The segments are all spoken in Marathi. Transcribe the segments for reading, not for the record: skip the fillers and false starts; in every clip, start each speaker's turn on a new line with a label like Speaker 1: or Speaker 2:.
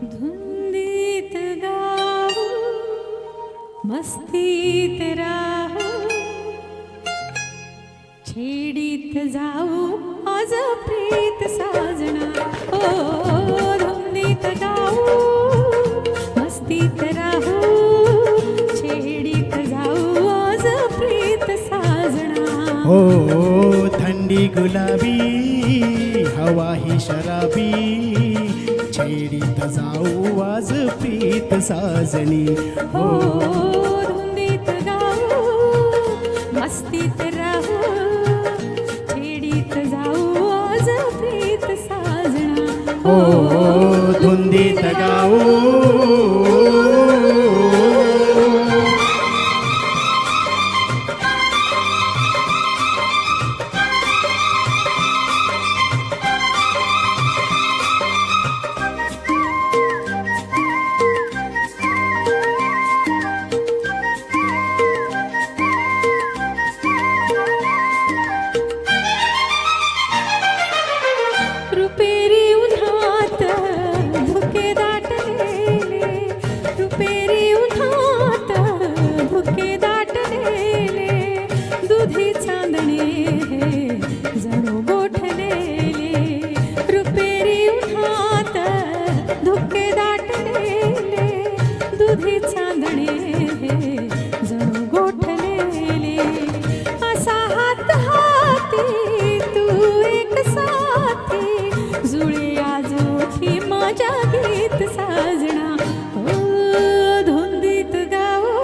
Speaker 1: धुंदीत गाऊ मस्तीत राहू छेडीत जाऊ आज प्रीत साजना ओ धुंदीत गाऊ मस्तीत राहू छेडीत जाऊ आज प्रीत साजना
Speaker 2: हो थंडी गुलाबी हवा ही शराबी छेडीत जाऊ आज प्रीत साजणी
Speaker 1: हो धुंदीत गाऊ मस्तीत राहू छेडीत जाऊ आज प्रीत साजना
Speaker 2: हो धुंदीत गाऊ
Speaker 1: रुपेरी उन्हात धुके दाटलेले रुपेरी उन्हात धुके दाटलेले दुधी चांदणे हे जणू गोठलेले रुपेरी उन्हात धुके दाटलेले दुधी चांदणे हे जणू गोठलेले असा हात हाती तू एक साथी जुळे आजोखी माझ्या गीत साजना हो धुंदीत गाऊ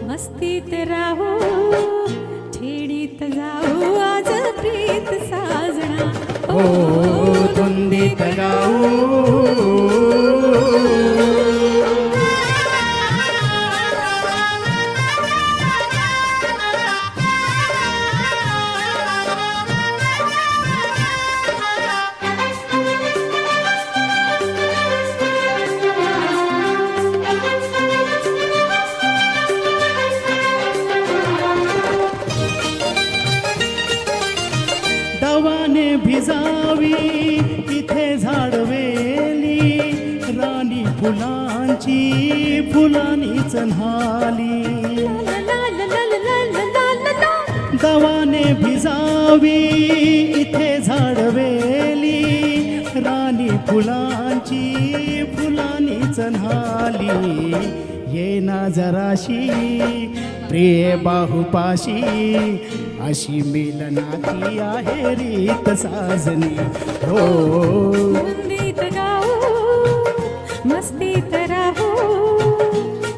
Speaker 1: मस्तीत राहू छेडीत जाऊ आज प्रीत साजना
Speaker 2: हो धुंदीत गाऊ दवाने भिजावी इथे झाडवेली राणी फुलांची फुलांनीच न्हाली दवाने भिजावी इथे झाडवेली राणी फुलांची फुलांनीच न्हाली ये ना जराशी प्रिय बाहुपाशी अशी मिलनाची आहे रीत साजनी हो
Speaker 1: धुंदीत गाऊ मस्तीत राहू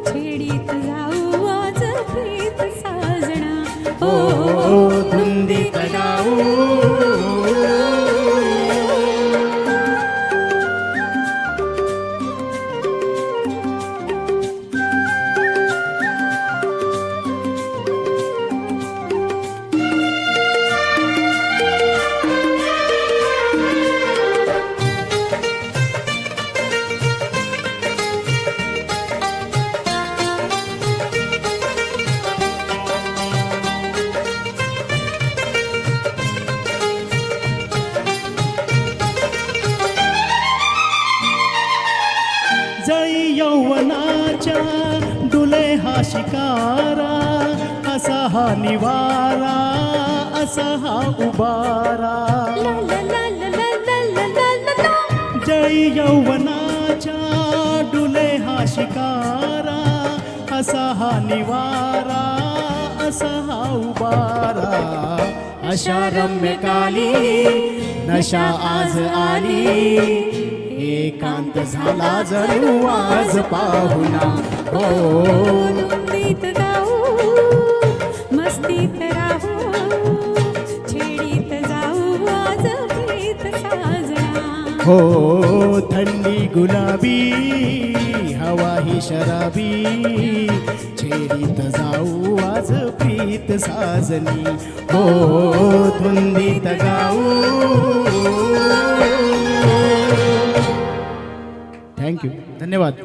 Speaker 1: छेडीत जाऊ आज प्रीत साजना
Speaker 2: हो धुंदीत गाऊ जळी यौवनाच्या डुले हा शिकारा असा हा निवारा असा हा उबारा जळी यौवनाच्या डुले हा शिकारा असा हा निवारा असा हा उबारा अशा रम्यकाली नशा आज आली एकांत झाला जणू आज पाहुणा हो
Speaker 1: धुंदीत गाऊ मस्तीत राहू
Speaker 2: हो थंडी गुलाबी हवा ही शराबी छेडीत जाऊ आज प्रीत साजनी हो धुंदीत गाऊ थँक्यू धन्यवाद